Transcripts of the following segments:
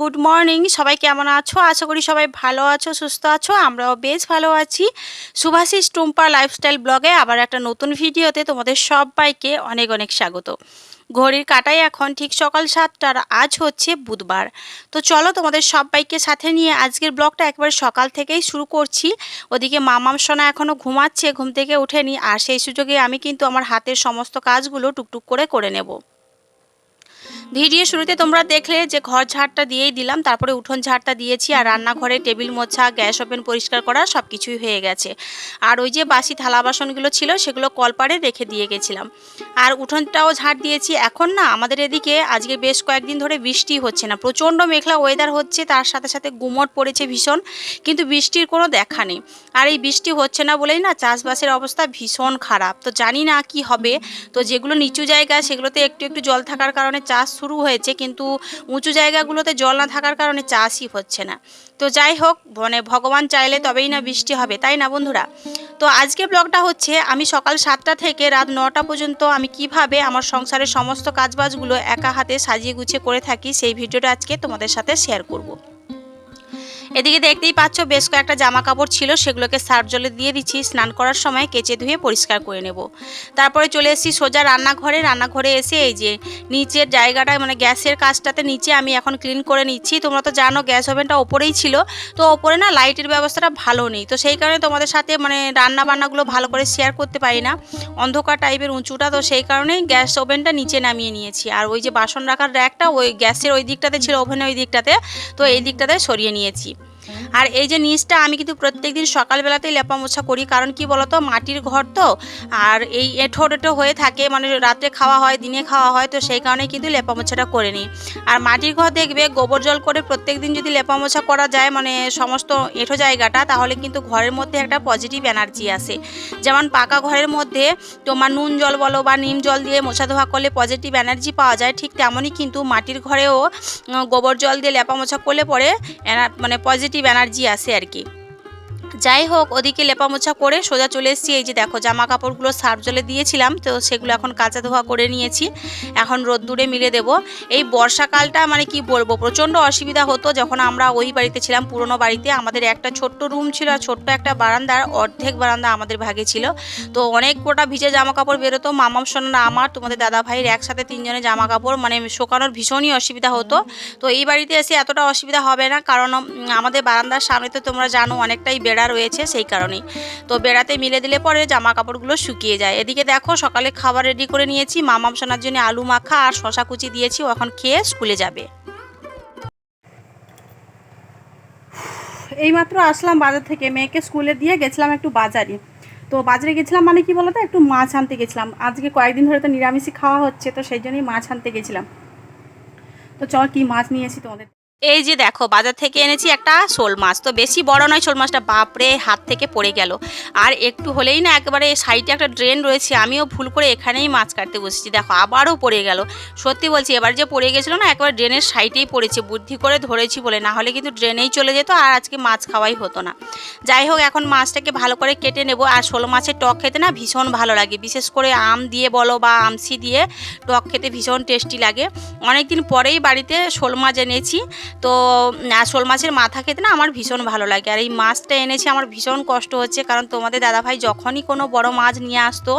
Good morning. সবাই কেমন আছো? আশা করি সবাই ভালো আছো, সুস্থ আছো। আমরাও বেশ ভালো আছি। শুভাশিস টুম্পা লাইফস্টাইল ব্লগে আবার একটা নতুন ভিডিওতে তোমাদের সবাইকে অনেক অনেক স্বাগত। ঘড়ির কাঁটায় এখন ঠিক সকাল 7টার। আজ হচ্ছে বুধবার। তো চলো তোমাদের সবাইকে সাথে নিয়ে আজকের ব্লগটা একবার সকাল থেকেই শুরু করছি। ওদিকে মামাম সোনা এখনও ঘুমাচ্ছে, ঘুম থেকে ওঠেনি, আর সেই সুযোগে আমি কিন্তু আমার হাতের সমস্ত কাজগুলো টুকটুক করে নেব। ভিডিও শুরুতে তোমরা দেখলে যে ঘর ঝাড়টা দিয়েই দিলাম, তারপরে উঠোন ঝাড়টা দিয়েছি, আর রান্নাঘরে টেবিল মোছা, গ্যাস ওভেন পরিষ্কার করা সব কিছুই হয়ে গেছে। আর ওই যে বাসি থালা বাসনগুলো ছিল সেগুলো কলপাড়ে রেখে দিয়ে গেছিলাম। আর উঠোনটাও ঝাড় দিয়েছি। এখন না আমাদের এদিকে আজকে বেশ কয়েকদিন ধরে বৃষ্টি হচ্ছে না, প্রচণ্ড মেঘলা ওয়েদার হচ্ছে, তার সাথে সাথে গুমট পড়েছে ভীষণ, কিন্তু বৃষ্টির কোনো দেখা নেই। আর এই বৃষ্টি হচ্ছে না বলেই না চাষবাসের অবস্থা ভীষণ খারাপ। তো জানি না কি হবে। তো যেগুলো নিচু জায়গা সেগুলোতে একটু একটু জল থাকার কারণে চাষ শুরু হয়েছে, কিন্তু উঁচু জায়গাগুলোতে জল না থাকার কারণে চাষই হচ্ছে না। তো যাই হোক, মানে ভগবান চাইলে তবেই না বৃষ্টি হবে, তাই না বন্ধুরা? তো আজকে ব্লগটা হচ্ছে আমি সকাল 7টা থেকে রাত 9টা পর্যন্ত আমি কিভাবে আমার সংসারের সমস্ত কাজবাজগুলো একা হাতে সাজিয়ে গুছিয়ে করে থাকি সেই ভিডিওটা আজকে তোমাদের সাথে শেয়ার করব। এদিকে দেখতেই পাচ্ছ বেশ কয়েকটা জামা কাপড় ছিল, সেগুলোকে সার্ফ জলে দিয়ে দিচ্ছি, স্নান করার সময় কেচে ধুয়ে পরিষ্কার করে নেব। তারপরে চলে এসেছি সোজা রান্নাঘরে এসে এই যে নিচের জায়গাটা মানে গ্যাসের কাজটাতে নিচে আমি এখন ক্লিন করে নিচ্ছি। তোমরা তো জানো গ্যাস ওভেনটা ওপরেই ছিল, তো ওপরে না লাইটের ব্যবস্থাটা ভালো নেই, তো সেই কারণে তোমাদের সাথে মানে রান্না বান্নাগুলো ভালো করে শেয়ার করতে পারি না, অন্ধকার টাইপের উঁচুটা, তো সেই কারণেই গ্যাস ওভেনটা নিচে নামিয়ে নিয়েছি। আর ওই যে বাসন রাখার র্যাকটা ওই গ্যাসের ওই দিকটাতে ছিল, ওভেনের ওই দিকটাতে, তো এই দিকটাতে সরিয়ে নিয়েছি। আর এই যে নিচটা আমি কিন্তু প্রত্যেকদিন সকালবেলাতেই লেপা মোছা করি, কারণ কি বলতো মাটির ঘর তো, আর এই এঁঠো হয়ে থাকে, মানে রাত্রে খাওয়া হয় দিনে খাওয়া হয়, তো সেই কারণে কিন্তু লেপা মোছাটা করে নিই। আর মাটির ঘর দেখবে গোবর জল করে প্রত্যেকদিন যদি লেপা মোছা করা যায় মানে সমস্ত এঁঠো জায়গাটা, তাহলে কিন্তু ঘরের মধ্যে একটা পজিটিভ এনার্জি আসে। যেমন পাকা ঘরের মধ্যে তোমার নুন জল বলো বা নিম জল দিয়ে মোছা ধোয়া করলে পজিটিভ এনার্জি পাওয়া যায়, ঠিক তেমনই কিন্তু মাটির ঘরেও গোবর জল দিয়ে লেপা মোছা করলে পরে মানে পজিটিভ এনার্জি আসে আর কি। যাই হোক, ওদিকে লেপা মোছা করে সোজা চলে এসেছি। এই যে দেখো জামা কাপড়গুলো সার্ফ জলে দিয়েছিলাম, তো সেগুলো এখন কাচা ধোয়া করে নিয়েছি, এখন রোদ্দুরে মিলে দেব। এই বর্ষাকালটা মানে কি বলবো, প্রচণ্ড অসুবিধা হতো যখন আমরা ওই বাড়িতে ছিলাম, পুরনো বাড়িতে। আমাদের একটা ছোট্ট রুম ছিল আর ছোট্ট একটা বারান্দার অর্ধেক বারান্দা আমাদের ভাগে ছিল, তো অনেক গোটা ভিজে জামা কাপড় বেরোতো। মামাম সোনা আমার তোমাদের দাদা ভাইয়ের একসাথে 3জনের জামা কাপড় মানে শুকানোর ভীষণই অসুবিধা হতো। তো এই বাড়িতে এসে এতটা অসুবিধা হবে না, কারণ আমাদের বারান্দার সামনে তো তোমরা জানো অনেকটাই বেড়া রয়েছে, সেই কারণেই তো বেড়াতে মিলে দিলে পরে জামা কাপড়গুলো শুকিয়ে যায়। এদিকে দেখো সকালে খাবার রেডি করে নিয়েছি, মামাম সোনার জন্য আলু মাখা আর শশা কুচি দিয়েছি, ও এখন খেয়ে স্কুলে যাবে। এইমাত্র আসলাম বাজার থেকে, মেয়েকে স্কুলে দিয়ে গেছিলাম একটু বাজারে। তো বাজারে গেছিলাম মানে কি বলতো, একটু মাছ আনতে গেছিলাম। আজকে কয়েকদিন ধরে তো নিরামিষই খাওয়া হচ্ছে, তো সেই জন্যই মাছ আনতে গেছিলাম। তো চল কি মাছ নিয়েছি তোমাদের। এই যে দেখো বাজার থেকে এনেছি একটা শোল মাছ, তো বেশি বড় নয় শোল মাছটা, বাপরে হাত থেকে পড়ে গেল। আর একটু হলেই না একেবারে সাইডে একটা ড্রেন রয়েছে, আমিও ভুল করে এখানেই মাছ কাটতে বসেছি, দেখো আবারও পড়ে গেল। সত্যি বলছি, এবার যে পড়ে গেছিলো না একবার ড্রেনের সাইডেই পড়েছে, বুদ্ধি করে ধরেছি বলে, না হলে কিন্তু ড্রেনেই চলে যেত আর আজকে মাছ খাওয়াই হতো না। যাই হোক, এখন মাছটাকে ভালো করে কেটে নেব। আর শোল মাছের টক খেতে না ভীষণ ভালো লাগে, বিশেষ করে আম দিয়ে বলো বা আমসি দিয়ে টক খেতে ভীষণ টেস্টি লাগে। অনেকদিন পরেই বাড়িতে শোল মাছ এনেছি, তো শোল মাছের মাথা খেতে না আমার ভীষণ ভালো লাগে। আর এই মাছটা এনেছি আমার ভীষণ কষ্ট হচ্ছে, কারণ তোমাদের দাদাভাই যখনই কোনো বড় মাছ নিয়ে আসতো,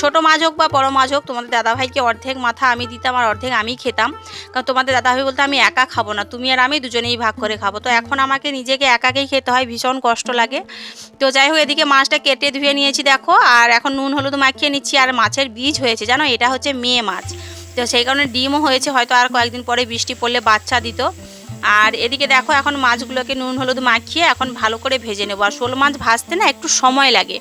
ছোট মাছ হোক বা বড় মাছ হোক, তোমাদের দাদাভাইকে অর্ধেক মাথা আমি দিতাম আর অর্ধেক আমি খেতাম, কারণ তোমাদের দাদাভাই বলতে আমি একা খাবো না, তুমি আর আমি দুজনেই ভাগ করে খাবো। তো এখন আমাকে নিজেকে একাকেই খেতে হয়, ভীষণ কষ্ট লাগে। তো যাই হোক, এদিকে মাছটা কেটে ধুয়ে নিয়েছি দেখো, আর এখন নুন হলুদ মাখিয়ে নিচ্ছি। আর মাছের বীজ হয়েছে জানো, এটা হচ্ছে মেয়ে মাছ, তো সেই কারণে ডিমও হয়েছে, হয়তো আর কয়েকদিন পরে বৃষ্টি পড়লে বাচ্চা দিত। আর এদিকে দেখো এখন মাছগুলোকে নুন হলুদ মাখিয়ে এখন ভালো করে ভেজে নেবো। আর শোল মাছ ভাজতে না একটু সময় লাগে,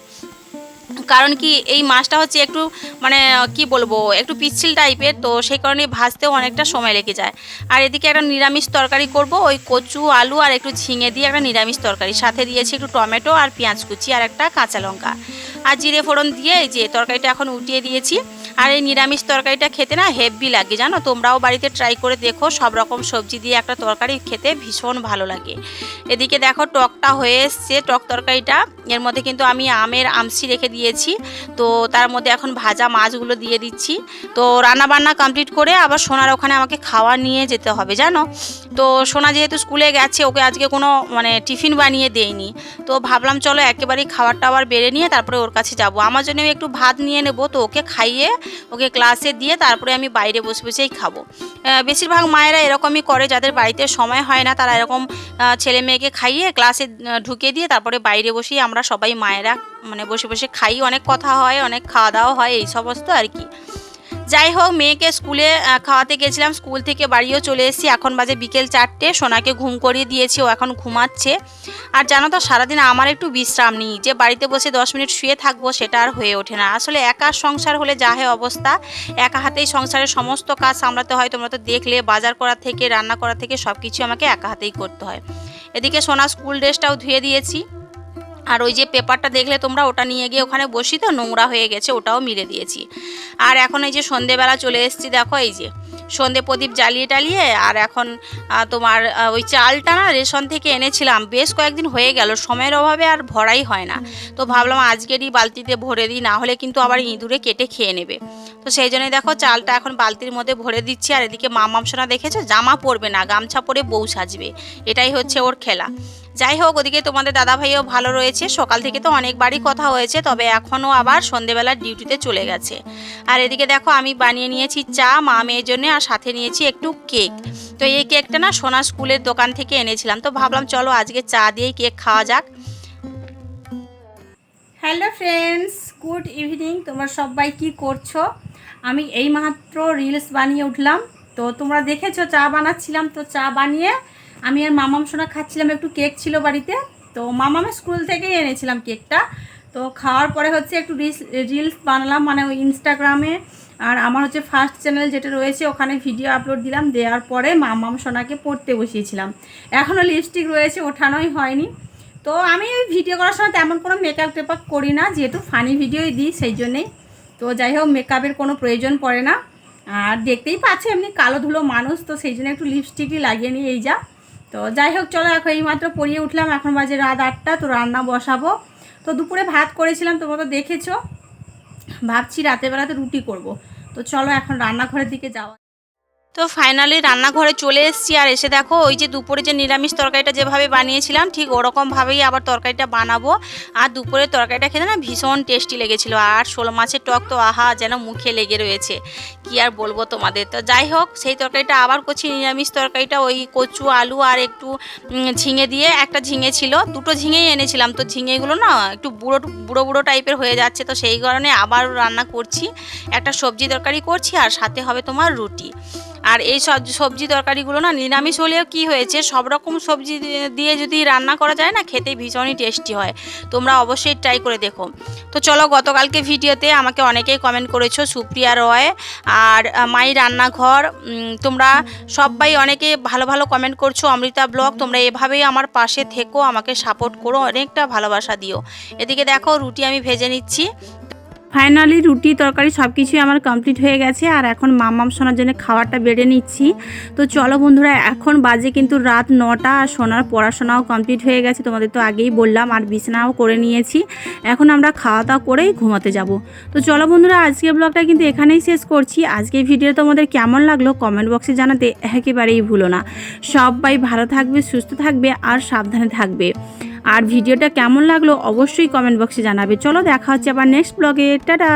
কারণ কি এই মাছটা হচ্ছে একটু মানে কি বলবো একটু পিচ্ছিল টাইপের, তো সেই কারণে ভাজতেও অনেকটা সময় লেগে যায়। আর এদিকে একটা নিরামিষ তরকারি করব, ওই কচু আলু আর একটু ঝিঙে দিয়ে একটা নিরামিষ তরকারি, সাথে দিয়েছি একটু টমেটো আর পেঁয়াজ কুচি আর একটা কাঁচা লঙ্কা আর জিরে ফোড়ন দিয়ে এই যে তরকারিটা এখন উঠিয়ে দিয়েছি। আর এই নিরামিষ তরকারিটা খেতে না হেভি লাগে জানো, তোমরাও বাড়িতে ট্রাই করে দেখো, সব রকম সবজি দিয়ে একটা তরকারি খেতে ভীষণ ভালো লাগে। এদিকে দেখো টকটা হয়ে এসছে, টক তরকারিটা এর মধ্যে কিন্তু আমি আমের আমসি রেখে দিয়েছি, তো তার মধ্যে এখন ভাজা মাছগুলো দিয়ে দিচ্ছি। তো রান্না বান্না কমপ্লিট করে আবার সোনার ওখানে আমাকে খাওয়া নিয়ে যেতে হবে জানো। তো সোনা যেহেতু স্কুলে গেছে, ওকে আজকে কোনো টিফিন বানিয়ে দেয়নি, তো ভাবলাম চলো একেবারেই খাবার টাবার বেড়ে নিয়ে তারপরে ওর কাছে যাব। আমার জন্য একটু ভাত নিয়ে নেব, তো ওকে খাইয়ে ওকে ক্লাসে দিয়ে তারপরে আমি বাইরে বসে বসেই খাবো। বেশিরভাগ মায়েরা এরকমই করে, যাদের বাড়িতে সময় হয় না তারা এরকম ছেলে মেয়েকে খাইয়ে ক্লাসে ঢুকিয়ে দিয়ে তারপরে বাইরে বসেই আমরা সবাই মায়েরা বসে বসে খাই, অনেক কথা হয়, অনেক খাওয়া দাওয়া হয়, এই সমস্ত আর কি। যাই হোক, মেয়েকে স্কুলে খাওয়াতে গেছিলাম, স্কুল থেকে বাড়িও চলে এসেছি, এখন বাজে বিকেল 4টে। সোনাকে ঘুম করিয়ে দিয়েছি, ও এখন ঘুমাচ্ছে। আর জানো তো সারাদিন আমার একটু বিশ্রাম নিই, যে বাড়িতে বসে 10 মিনিট শুয়ে থাকবো সেটা আর হয়ে ওঠে না। আসলে একা সংসার হলে যা হয় অবস্থা, একা হাতেই সংসারের সমস্ত কাজ সামলাতে হয়, তোমরা তো দেখলে, বাজার করা থেকে রান্না করা থেকে সব কিছু আমাকে একা হাতেই করতে হয়। এদিকে সোনা স্কুল ড্রেসটাও ধুয়ে দিয়েছি, আর ওই যে পেপারটা দেখলে তোমরা, ওটা নিয়ে গিয়ে ওখানে বসি, তো নোংরা হয়ে গেছে, ওটাও মিলে দিয়েছি। আর এখন এই যে সন্ধেবেলা চলে এসেছি, দেখো এই যে সন্ধে প্রদীপ জ্বালিয়ে টালিয়ে। আর এখন তোমার ওই চালটা না রেশন থেকে এনেছিলাম, বেশ কয়েকদিন হয়ে গেল, সময়ের অভাবে আর ভরাই হয় না, তো ভাবলাম আজকেরই বালতিতে ভরে দিই, না হলে কিন্তু আবার ইঁদুরে কেটে খেয়ে নেবে। তো সেই জন্যই দেখো চালটা এখন বালতির মধ্যে ভরে দিচ্ছি। আর এদিকে মামসোনা দেখেছো, জামা পরবে না, গামছা পরে বউ সাজবে, এটাই হচ্ছে ওর খেলা। যাই হোক, ওদিকে তোমাদের দাদাভাইও ভালো রয়েছে, সকাল থেকে তো অনেকবারই কথা হয়েছে, তবে এখনও আবার সন্ধেবেলার ডিউটিতে চলে গেছে। আর এদিকে দেখো আমি বানিয়ে নিয়েছি চা মা মেয়ের জন্য, আর সাথে নিয়েছি একটু কেক। তো এই কেকটা না সোনা স্কুলের দোকান থেকে এনেছিলাম, তো ভাবলাম চলো আজকে চা দিয়েই কেক খাওয়া যাক। Hello friends, good evening. তোমরা সবাই কি করছো? আমি এই মাত্র রিলস বানিয়ে উঠলাম, তো তোমরা দেখেছো চা বানাচ্ছিলাম, তো চা বানিয়ে আমি আর মামাম সোনা খাচ্ছিলাম, একটু কেক ছিল বাড়িতে, তো মামামের স্কুল থেকেই এনেছিলাম কেকটা। তো খাওয়ার পরে হচ্ছে একটু রিলস বানালাম, ওই ইনস্টাগ্রামে, আর আমার হচ্ছে ফার্স্ট চ্যানেল যেটা রয়েছে ওখানে ভিডিও আপলোড দিলাম, দেওয়ার পরে মামাম সোনাকে পড়তে বসিয়েছিলাম। এখনও লিপস্টিক রয়েছে, ওঠানোই হয়নি। তো আমি ভিডিও করার সময় তেমন কোনো মেকআপ টেকআপ করি না, যেহেতু ফানি ভিডিওই দিই সেই জন্যেই। তো যাই হোক, মেকআপের কোনো প্রয়োজন পড়ে না, আর দেখতেই পাচ্ছি এমনি কালো ধুলো মানুষ, তো সেই জন্য একটু লিপস্টিকই লাগিয়ে নিই, এই যা। তো যাই হোক চলো, এখন এইমাত্র পরিয়ে উঠলাম, এখন বাজে রাত 8টা, তো রান্না বসাবো। তো দুপুরে ভাত করেছিলাম, তোমরা তো দেখেছো, ভাবছি রাতের বেলাতে রুটি করব। তো চলো এখন রান্নাঘরের দিকে যাওয়া। তো ফাইনালি রান্নাঘরে চলে এসেছি, আর এসে দেখো ওই যে দুপুরে যে নিরামিষ তরকারিটা যেভাবে বানিয়েছিলাম ঠিক ওরকমভাবেই আবার তরকারিটা বানাবো। আর দুপুরে তরকারিটা খেতে না ভীষণ টেস্টি লেগেছিলো, আর শোল মাছের টক তো আহা যেন মুখে লেগে রয়েছে, কি আর বলবো তোমাদের। তো যাই হোক, সেই তরকারিটা আবার করছি, নিরামিষ তরকারিটা ওই কচু আলু আর একটু ঝিঙে দিয়ে, একটা ঝিঙে ছিল, দুটো ঝিঙেই এনেছিলাম, তো ঝিঙেগুলো না একটু বুড়ো বুড়ো বুড়ো টাইপের হয়ে যাচ্ছে, তো সেই কারণে আবার রান্না করছি, একটা সবজি তরকারি করছি, আর সাথে হবে তোমার রুটি। আর এই সবজি তরকারিগুলো না নিরামিষ হলেও কি হয়েছে, সব রকম সবজি দিয়ে যদি রান্না করা যায় না, খেতে ভীষণই টেস্টি হয়, তোমরা অবশ্যই ট্রাই করে দেখো। তো চলো, গতকালকে ভিডিওতে আমাকে অনেকেই কমেন্ট করেছো সুপ্রিয়া রয় আর মাই রান্নাঘর, তোমরা সবাই অনেকে ভালো ভালো কমেন্ট করছো, অমৃতা ব্লগ, তোমরা এভাবেই আমার পাশে থেকো, আমাকে সাপোর্ট করো, অনেকটা ভালোবাসা দিও। এদিকে দেখো রুটি আমি ভেজে নিচ্ছি। ফাইনালি রুটি তরকারি সব কিছুই আমার কমপ্লিট হয়ে গেছে, আর এখন মামাম সোনার জন্য খাবারটা বেড়ে নিচ্ছি। তো চলো বন্ধুরা, এখন বাজে কিন্তু রাত 9টা, আর সোনার পড়াশোনাও কমপ্লিট হয়ে গেছে, তোমাদের তো আগেই বললাম, আর বিছানাও করে নিয়েছি, এখন আমরা খাওয়া দাওয়া করেই ঘুমাতে যাব। তো চলো বন্ধুরা, আজকের ব্লগটা কিন্তু এখানেই শেষ করছি। আজকের ভিডিও তোমাদের কেমন লাগলো কমেন্ট বক্সে জানাতে একেবারেই ভুলো না। সবাই ভালো থাকবে, সুস্থ থাকবে, আর সাবধানে থাকবে। আর ভিডিওটা কেমন লাগলো অবশ্যই কমেন্ট বক্সে জানাবে। চলো দেখা হচ্ছে আবার নেক্সট ব্লগে, টাটা।